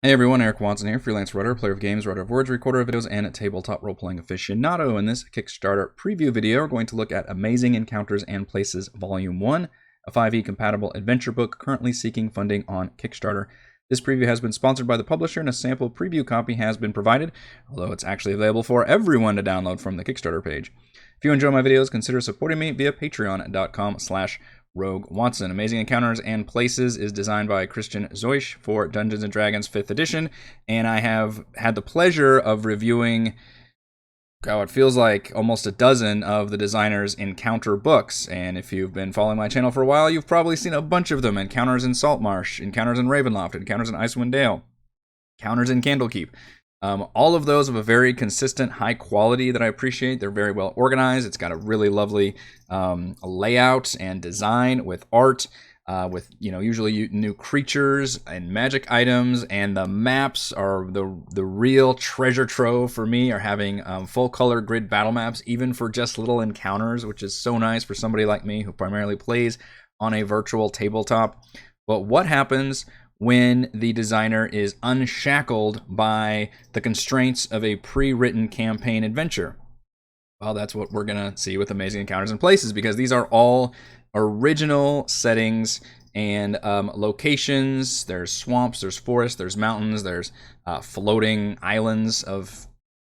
Hey everyone, Eric Watson here, freelance writer, player of games, writer of words, recorder of videos, and tabletop role-playing aficionado. In this Kickstarter preview video, we're going to look at Amazing Encounters and Places Volume 1, a 5e-compatible adventure book currently seeking funding on Kickstarter. This preview has been sponsored by the publisher, and a sample preview copy has been provided, although it's actually available for everyone to download from the Kickstarter page. If you enjoy my videos, consider supporting me via patreon.com/Rogue Watson. Amazing Encounters and Places is designed by Christian Zeuch for Dungeons & Dragons 5th edition, and I have had the pleasure of reviewing, it feels like almost a dozen of the designer's Encounter books, and if you've been following my channel for a while, you've probably seen a bunch of them. Encounters in Saltmarsh, Encounters in Ravenloft, Encounters in Icewind Dale, Encounters in Candlekeep. All of those of a very consistent high quality that I appreciate. They're very well organized. It's got a really lovely layout and design with art, with usually new creatures and magic items, and the maps are the real treasure trove for me. Are having full color grid battle maps, even for just little encounters, which is so nice for somebody like me who primarily plays on a virtual tabletop. But what happens when the designer is unshackled by the constraints of a pre-written campaign adventure? Well, that's what we're going to see with Amazing Encounters and Places, because these are all original settings and locations. There's swamps, there's forests, there's mountains, there's floating islands of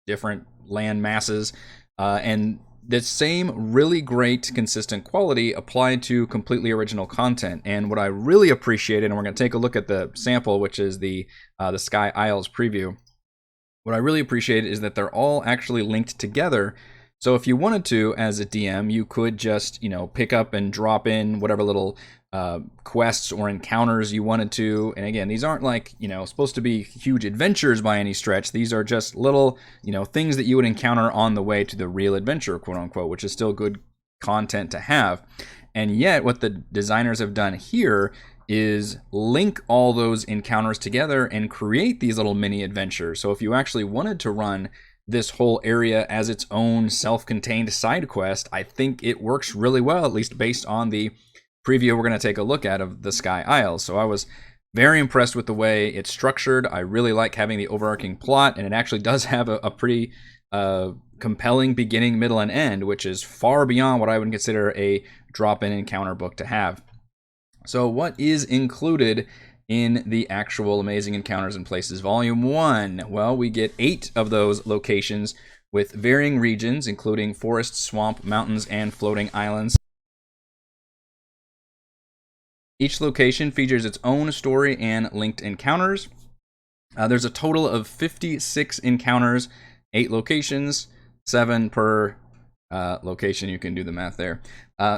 different land masses, and the same really great consistent quality applied to completely original content. And what I really appreciated, and we're going to take a look at the sample, which is the Sky Isles preview. What I really appreciate is that they're all actually linked together. So if you wanted to, as a DM, you could just pick up and drop in whatever little quests or encounters you wanted to. And again, these aren't like supposed to be huge adventures by any stretch. These are just little things that you would encounter on the way to the real adventure, quote unquote, which is still good content to have. And yet what the designers have done here is link all those encounters together and create these little mini adventures. So if you actually wanted to run this whole area as its own self-contained side quest, I think it works really well, at least based on the preview we're going to take a look at of the Sky Isles. So I was very impressed with the way it's structured. I really like having the overarching plot, and it actually does have a pretty compelling beginning, middle, and end, which is far beyond what I would consider a drop-in encounter book to have. So what is included in the actual Amazing Encounters and Places Volume 1? Well, we get 8 of those locations with varying regions, including forest, swamp, mountains, and floating islands. Each location features its own story and linked encounters. There's a total of 56 encounters, 8 locations, 7 per location. You can do the math there.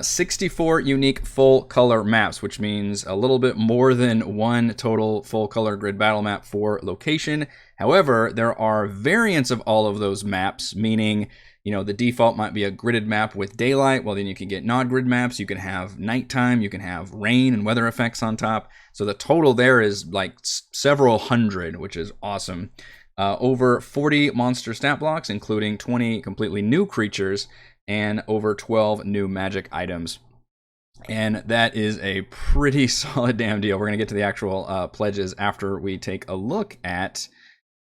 64 unique full color maps, which means a little bit more than one total full color grid battle map for location. However, there are variants of all of those maps, meaning the default might be a gridded map with daylight. Well, then you can get non-grid maps. You can have nighttime. You can have rain and weather effects on top. So the total there is like several hundred, which is awesome. Over 40 monster stat blocks, including 20 completely new creatures and over 12 new magic items. And that is a pretty solid damn deal. We're going to get to the actual pledges after we take a look at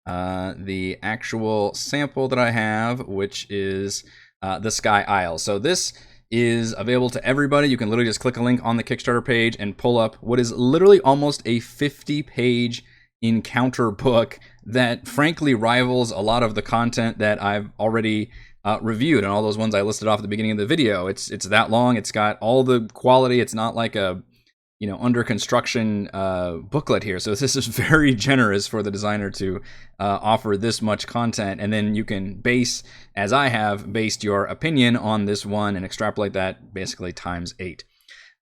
the actual sample that I have, which is the Sky Isle. So this is available to everybody. You can literally just click a link on the Kickstarter page and pull up what is literally almost a 50-page encounter book that frankly rivals a lot of the content that I've already reviewed and all those ones I listed off at the beginning of the video. It's that long. It's got all the quality. It's not like a under construction booklet here. So this is very generous for the designer to offer this much content, and then you can base, as I have based, your opinion on this one and extrapolate that basically times 8.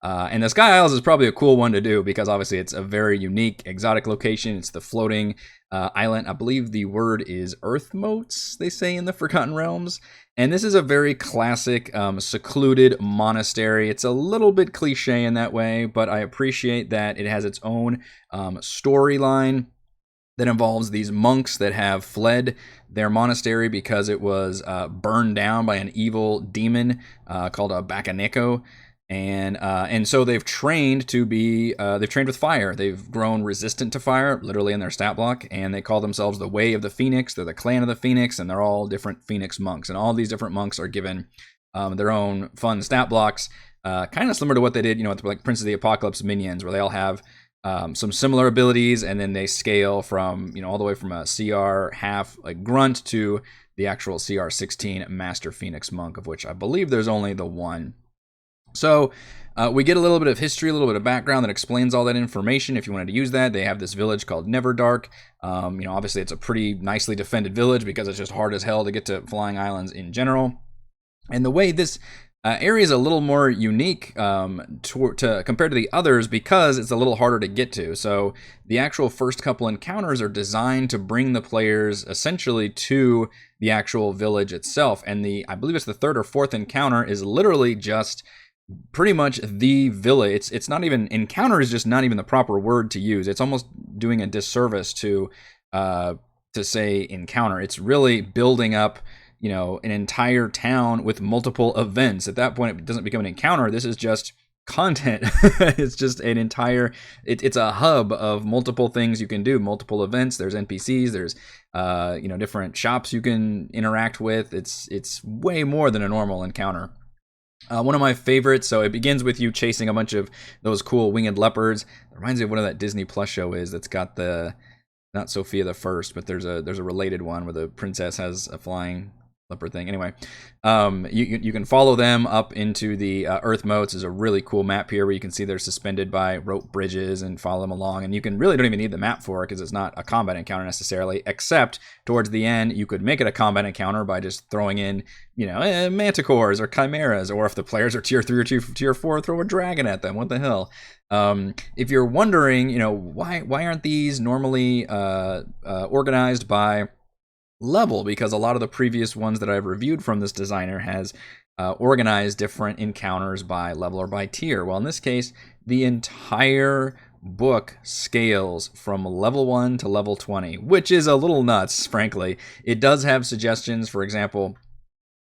And the Sky Isles is probably a cool one to do because obviously it's a very unique, exotic location. It's the floating island. I believe the word is earth motes, they say in the Forgotten Realms. And this is a very classic, secluded monastery. It's a little bit cliche in that way, but I appreciate that it has its own storyline that involves these monks that have fled their monastery because it was burned down by an evil demon called a Bakaneko. And so they've trained to be they've trained with fire. They've grown resistant to fire, literally in their stat block, and they call themselves the Way of the Phoenix. They're the Clan of the Phoenix, and they're all different Phoenix monks. And all these different monks are given their own fun stat blocks, kind of similar to what they did, with like Prince of the Apocalypse minions, where they all have some similar abilities, and then they scale from all the way from a CR half like grunt to the actual CR 16 Master Phoenix monk, of which I believe there's only the one. So we get a little bit of history, a little bit of background that explains all that information if you wanted to use that. They have this village called Neverdark. Obviously it's a pretty nicely defended village because it's just hard as hell to get to Flying Islands in general. And the way this area is a little more unique to compared to the others because it's a little harder to get to. So the actual first couple encounters are designed to bring the players essentially to the actual village itself. And I believe it's the third or fourth encounter is literally just pretty much the village. It's not even, encounter is just not even the proper word to use. It's almost doing a disservice to say encounter. It's really building up an entire town with multiple events. At that point, it doesn't become an encounter. This is just content. It's just an entire, it's a hub of multiple things you can do, multiple events. There's NPCs, there's different shops you can interact with. It's way more than a normal encounter. One of my favorites, so it begins with you chasing a bunch of those cool winged leopards. It reminds me of what that Disney Plus show is that's got not Sophia the First, but there's a related one where the princess has a flying leopard thing. Anyway, you can follow them up into the Earth Moats. Is a really cool map here where you can see they're suspended by rope bridges and follow them along. And you can really don't even need the map for it because it's not a combat encounter necessarily, except towards the end you could make it a combat encounter by just throwing in manticores or chimeras, or if the players are tier 3 or tier 4, throw a dragon at them. What the hell? If you're wondering, why aren't these normally organized by level, because a lot of the previous ones that I've reviewed from this designer has organized different encounters by level or by tier. Well, in this case, the entire book scales from level 1 to level 20, which is a little nuts, frankly. It does have suggestions. For example,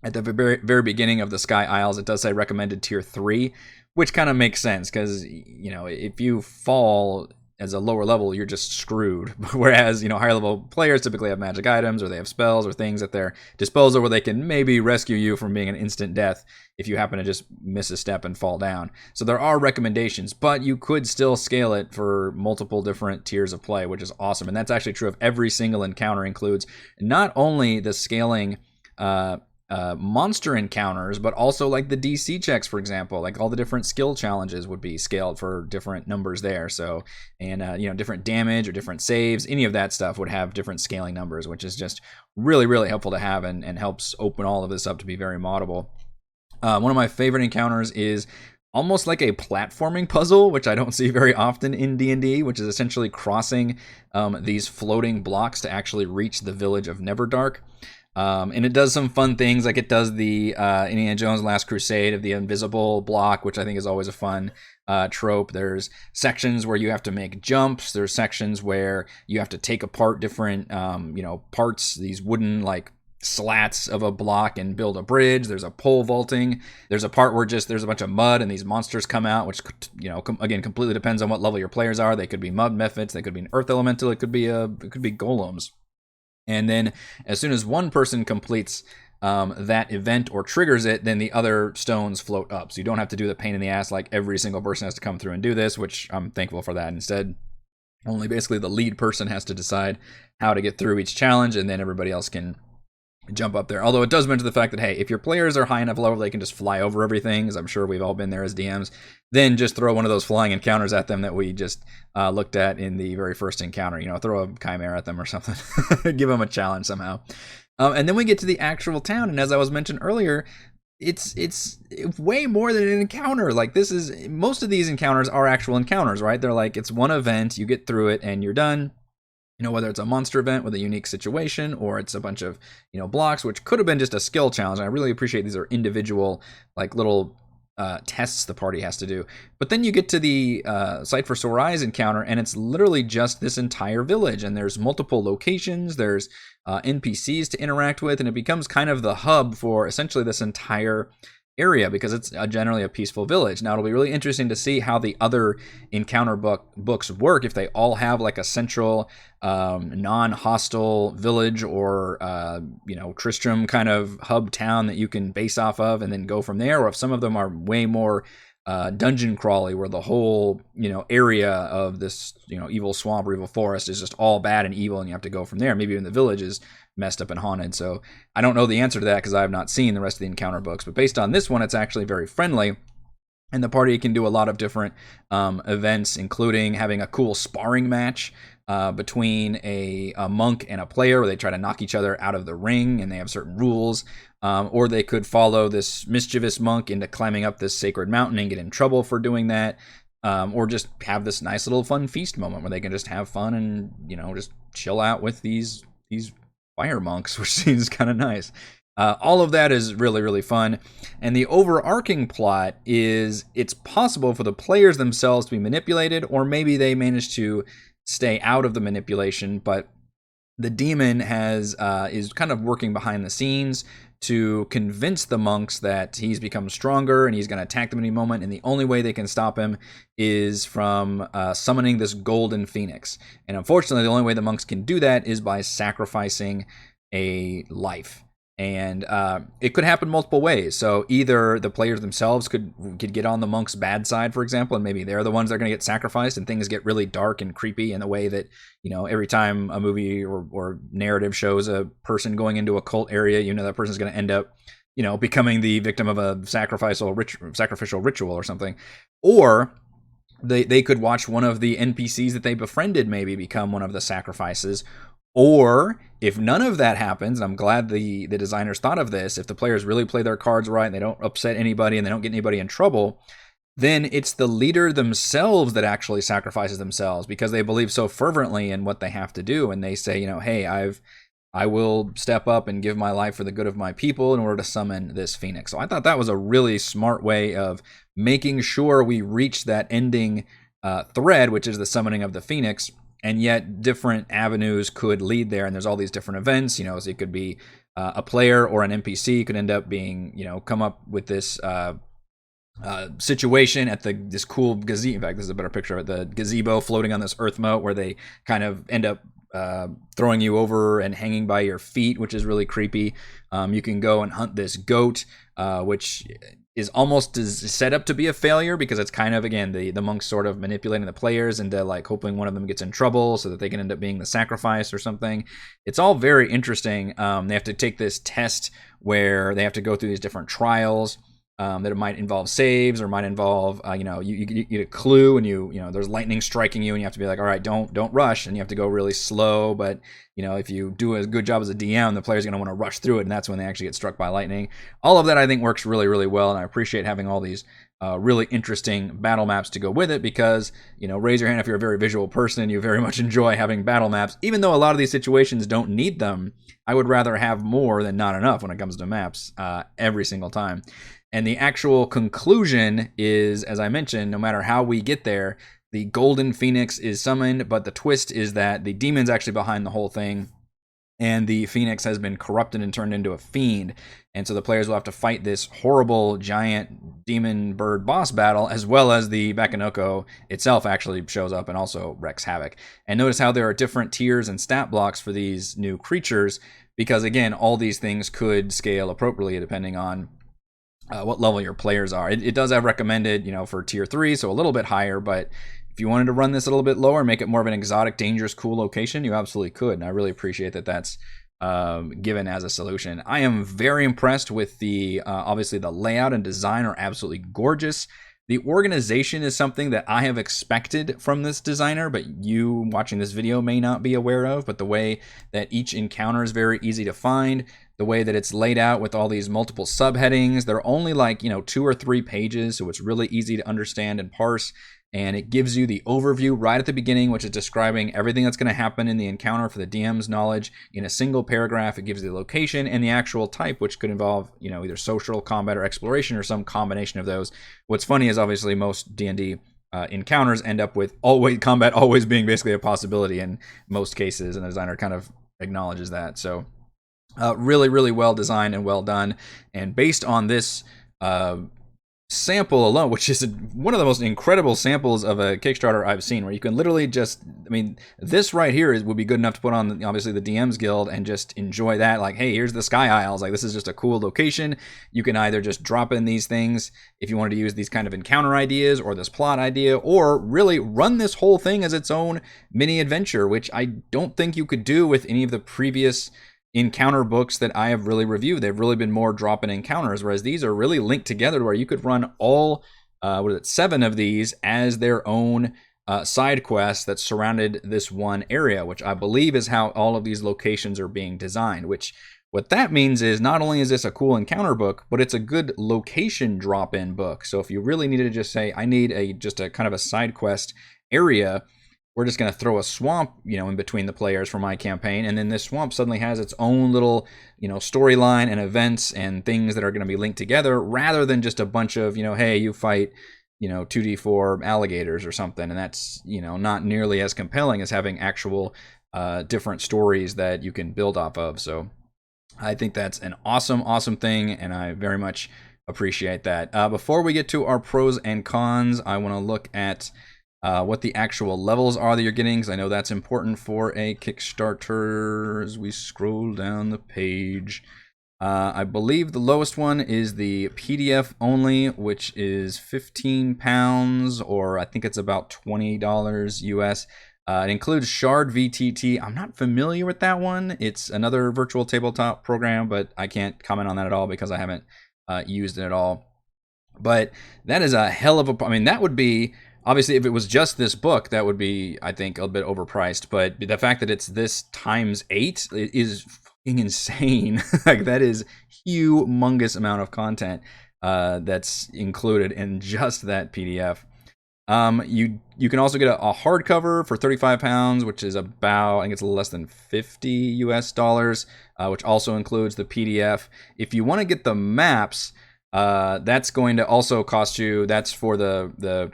at the very beginning of the Sky Isles, it does say recommended tier 3, which kind of makes sense because, if you fall as a lower level, you're just screwed. Whereas, higher level players typically have magic items, or they have spells or things at their disposal where they can maybe rescue you from being an instant death if you happen to just miss a step and fall down. So there are recommendations, but you could still scale it for multiple different tiers of play, which is awesome. And that's actually true of every single encounter. Includes not only the scaling monster encounters, but also like the DC checks, for example. Like all the different skill challenges would be scaled for different numbers there. So, and different damage or different saves, any of that stuff would have different scaling numbers, which is just really, really helpful to have and helps open all of this up to be very moddable. One of my favorite encounters is almost like a platforming puzzle, which I don't see very often in D&D, which is essentially crossing these floating blocks to actually reach the village of Neverdark. And it does some fun things, like it does the Indiana Jones Last Crusade of the invisible block, which I think is always a fun trope. There's sections where you have to make jumps. There's sections where you have to take apart different, parts, these wooden like slats of a block and build a bridge. There's a pole vaulting. There's a part where there's a bunch of mud and these monsters come out, which again completely depends on what level your players are. They could be mud mephits, they could be an earth elemental, it could be golems. And then as soon as one person completes that event or triggers it, then the other stones float up. So you don't have to do the pain in the ass like every single person has to come through and do this, which I'm thankful for that. Instead, only basically the lead person has to decide how to get through each challenge, and then everybody else can jump up there. Although it does mention the fact that, hey, if your players are high enough level they can just fly over everything, as I'm sure we've all been there as DMs, then just throw one of those flying encounters at them that we just looked at in the very first encounter. Throw a chimera at them or something. Give them a challenge somehow. And then we get to the actual town, and as I was mentioned earlier, it's way more than an encounter. Like, most of these encounters are actual encounters, right? They're like, it's one event, you get through it and you're done. Whether it's a monster event with a unique situation, or it's a bunch of, blocks, which could have been just a skill challenge. And I really appreciate these are individual, like little tests the party has to do. But then you get to the Sight for Sore Eyes encounter, and it's literally just this entire village. And there's multiple locations, there's NPCs to interact with, and it becomes kind of the hub for essentially this entire area because it's generally a peaceful village. Now it'll be really interesting to see how the other encounter books work, if they all have like a central non-hostile village or Tristram kind of hub town that you can base off of and then go from there, or if some of them are way more dungeon crawly, where the whole area of this evil swamp or evil forest is just all bad and evil, and you have to go from there. Maybe even the village is messed up and haunted. So I don't know the answer to that because I have not seen the rest of the encounter books. But based on this one, it's actually very friendly. And the party can do a lot of different events, including having a cool sparring match between a monk and a player, where they try to knock each other out of the ring, and they have certain rules. Or they could follow this mischievous monk into climbing up this sacred mountain and get in trouble for doing that. Or just have this nice little fun feast moment where they can just have fun and just chill out with these fire monks, which seems kind of nice. All of that is really, really fun. And the overarching plot is it's possible for the players themselves to be manipulated, or maybe they manage to stay out of the manipulation, but the demon is kind of working behind the scenes to convince the monks that he's become stronger and he's going to attack them at any moment, and the only way they can stop him is from summoning this golden phoenix. And unfortunately, the only way the monks can do that is by sacrificing a life. And it could happen multiple ways. So either the players themselves could get on the monk's bad side, for example, and maybe they're the ones that are going to get sacrificed, and things get really dark and creepy in the way that, every time a movie or narrative shows a person going into a cult area, that person's going to end up, becoming the victim of a sacrificial ritual or something. Or they could watch one of the NPCs that they befriended maybe become one of the sacrifices. Or if none of that happens, and I'm glad the designers thought of this, if the players really play their cards right and they don't upset anybody and they don't get anybody in trouble, then it's the leader themselves that actually sacrifices themselves because they believe so fervently in what they have to do. And they say, hey, I will step up and give my life for the good of my people in order to summon this phoenix. So I thought that was a really smart way of making sure we reach that ending thread, which is the summoning of the phoenix. And yet different avenues could lead there, and there's all these different events, so it could be a player or an NPC could end up being, come up with this situation at this cool gazebo. In fact, this is a better picture of it, the gazebo floating on this earth moat, where they kind of end up throwing you over and hanging by your feet, which is really creepy. You can go and hunt this goat, which is almost set up to be a failure because it's kind of, again, the monks sort of manipulating the players into like hoping one of them gets in trouble so that they can end up being the sacrifice or something. It's all very interesting. They have to take this test where they have to go through these different trials that it might involve saves or might involve, you get a clue and there's lightning striking you and you have to be like, all right, don't rush, and you have to go really slow. But if you do a good job as a DM, the player's going to want to rush through it, and that's when they actually get struck by lightning. All of that I think works really, really well, and I appreciate having all these really interesting battle maps to go with it because, raise your hand if you're a very visual person and you very much enjoy having battle maps. Even though a lot of these situations don't need them, I would rather have more than not enough when it comes to maps every single time. And the actual conclusion is, as I mentioned, no matter how we get there, the golden phoenix is summoned, but the twist is that the demon's actually behind the whole thing, and the phoenix has been corrupted and turned into a fiend. And so the players will have to fight this horrible giant demon bird boss battle, as well as the Bakanoko itself actually shows up and also wreaks havoc. And notice how there are different tiers and stat blocks for these new creatures, because again, all these things could scale appropriately depending on what level your players are. It does have recommended, for tier 3, so a little bit higher, but if you wanted to run this a little bit lower and make it more of an exotic, dangerous, cool location, you absolutely could, and I really appreciate that that's given as a solution. I am very impressed with the, obviously the layout and design are absolutely gorgeous. The organization is something that I have expected from this designer, but you watching this video may not be aware of, but the way that each encounter is very easy to find, the way that it's laid out with all these multiple subheadings, they're only like, 2 or 3 pages, so it's really easy to understand and parse. And it gives you the overview right at the beginning, which is describing everything that's going to happen in the encounter for the DM's knowledge in a single paragraph. It gives you the location and the actual type, which could involve, either social, combat, or exploration, or some combination of those. What's funny is obviously most D&D encounters end up with combat always being basically a possibility in most cases, and the designer kind of acknowledges that. So really, really well designed and well done. And based on this sample alone, which is one of the most incredible samples of a Kickstarter I've seen, where you can literally just, I mean, this right here would be good enough to put on, obviously, the DM's Guild and just enjoy that. Like, hey, here's the Sky Isles. Like, this is just a cool location. You can either just drop in these things if you wanted to use these kind of encounter ideas or this plot idea, or really run this whole thing as its own mini adventure, which I don't think you could do with any of the previous encounter books that I have really reviewed. They've really been more drop-in encounters, whereas these are really linked together to where you could run all 7 of these as their own side quests that surrounded this one area, which I believe is how all of these locations are being designed. Which what that means is not only is this a cool encounter book, but it's a good location drop-in book. So if you really needed to just say, I need just a kind of a side quest area, we're just going to throw a swamp, in between the players for my campaign. And then this swamp suddenly has its own little, storyline and events and things that are going to be linked together, rather than just a bunch of, hey, you fight, 2d4 alligators or something. And that's, not nearly as compelling as having actual different stories that you can build off of. So I think that's an awesome, awesome thing. And I very much appreciate that. Before we get to our pros and cons, I want to look at what the actual levels are that you're getting, because I know that's important for a Kickstarter. As we scroll down the page, I believe the lowest one is the PDF only, which is £15, or I think it's about $20 US. It includes Shard VTT. I'm not familiar with that one. It's another virtual tabletop program, but I can't comment on that at all because I haven't used it at all. But that is a hell of a... I mean, that would be... Obviously, if it was just this book, that would be, I think, a bit overpriced. But the fact that it's this times 8 is fucking insane. Like, that is humongous amount of content that's included in just that PDF. You can also get a hardcover for £35, which is about, I think it's a little less than $50 US, which also includes the PDF. If you want to get the maps, that's going to also cost you. That's for the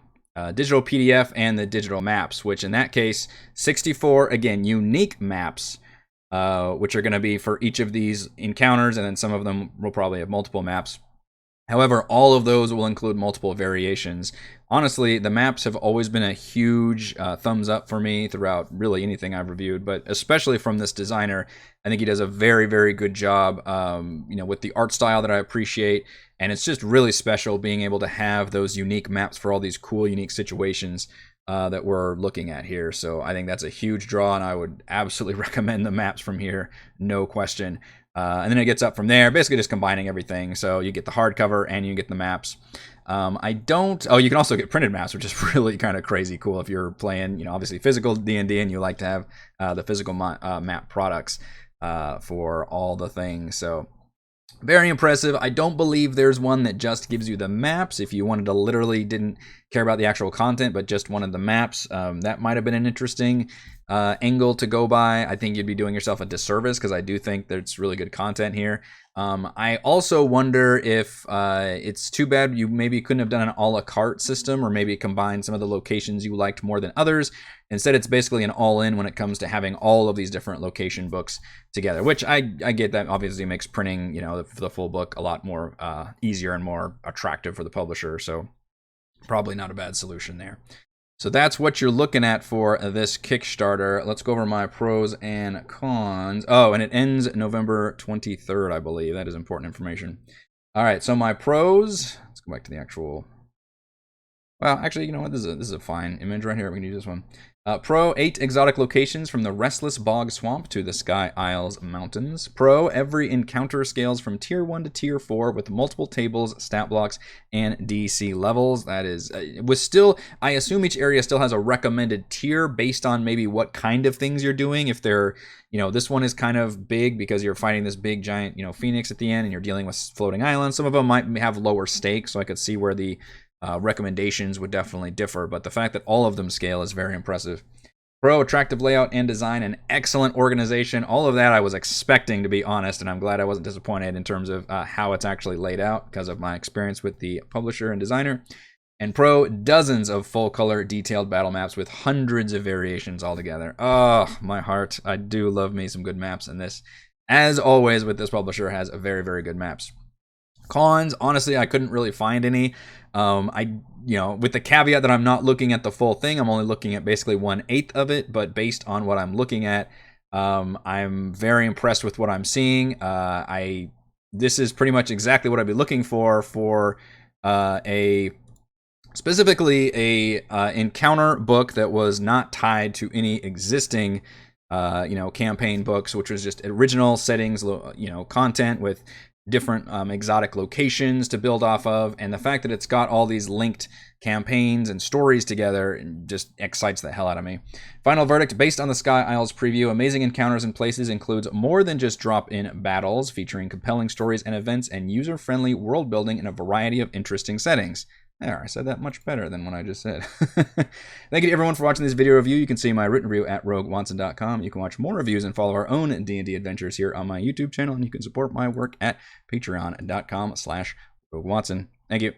digital PDF and the digital maps, which in that case, 64, again, unique maps, which are going to be for each of these encounters, and then some of them will probably have multiple maps. However, all of those will include multiple variations. Honestly, the maps have always been a huge thumbs up for me throughout really anything I've reviewed, but especially from this designer. I think he does a very, very good job, with the art style that I appreciate. And it's just really special being able to have those unique maps for all these cool, unique situations that we're looking at here. So I think that's a huge draw, and I would absolutely recommend the maps from here, no question. And then it gets up from there, basically just combining everything. So you get the hardcover and you get the maps. You can also get printed maps, which is really kind of crazy cool if you're playing, obviously physical D&D and you like to have the physical map products for all the things. So very impressive. I don't believe there's one that just gives you the maps. If you wanted to literally didn't care about the actual content, but just wanted the maps, that might have been an interesting angle to go by. I think you'd be doing yourself a disservice, because I do think there's really good content here. I also wonder if it's too bad you maybe couldn't have done an a la carte system, or maybe combine some of the locations you liked more than others. Instead, it's basically an all-in when it comes to having all of these different location books together, which I get that obviously makes printing, the full book a lot more easier and more attractive for the publisher. So probably not a bad solution there. So that's what you're looking at for this Kickstarter. Let's go over my pros and cons. Oh, and it ends November 23rd, I believe. That is important information. All right, so my pros. Let's go back to the actual... Well, actually, you know what? This is a fine image right here. We can use this one. Pro, 8 exotic locations from the Restless Bog Swamp to the Sky Isles Mountains. Pro, every encounter scales from Tier 1 to Tier 4 with multiple tables, stat blocks, and DC levels. That is, I assume each area still has a recommended tier based on maybe what kind of things you're doing. If they're, this one is kind of big because you're fighting this big giant, phoenix at the end and you're dealing with floating islands. Some of them might have lower stakes, so I could see where the recommendations would definitely differ, but the fact that all of them scale is very impressive. Pro, attractive layout and design, and excellent organization. All of that I was expecting, to be honest, and I'm glad I wasn't disappointed in terms of how it's actually laid out because of my experience with the publisher and designer. And pro, dozens of full-color detailed battle maps with hundreds of variations altogether. Oh, my heart. I do love me some good maps, and this, as always with this publisher, has very, very good maps. Cons, honestly, I couldn't really find any. With the caveat that I'm not looking at the full thing, I'm only looking at basically 1/8 of it. But based on what I'm looking at, I'm very impressed with what I'm seeing. This is pretty much exactly what I'd be looking for specifically a encounter book that was not tied to any existing campaign books, which was just original settings, content with different exotic locations to build off of. And the fact that it's got all these linked campaigns and stories together just excites the hell out of me. Final verdict: based on the Sky Isles preview, Amazing Encounters and Places includes more than just drop-in battles, featuring compelling stories and events and user-friendly world building in a variety of interesting settings. There, I said that much better than what I just said. Thank you to everyone for watching this video review. You can see my written review at roguewatson.com. You can watch more reviews and follow our own D&D adventures here on my YouTube channel, and you can support my work at patreon.com/roguewatson. Thank you.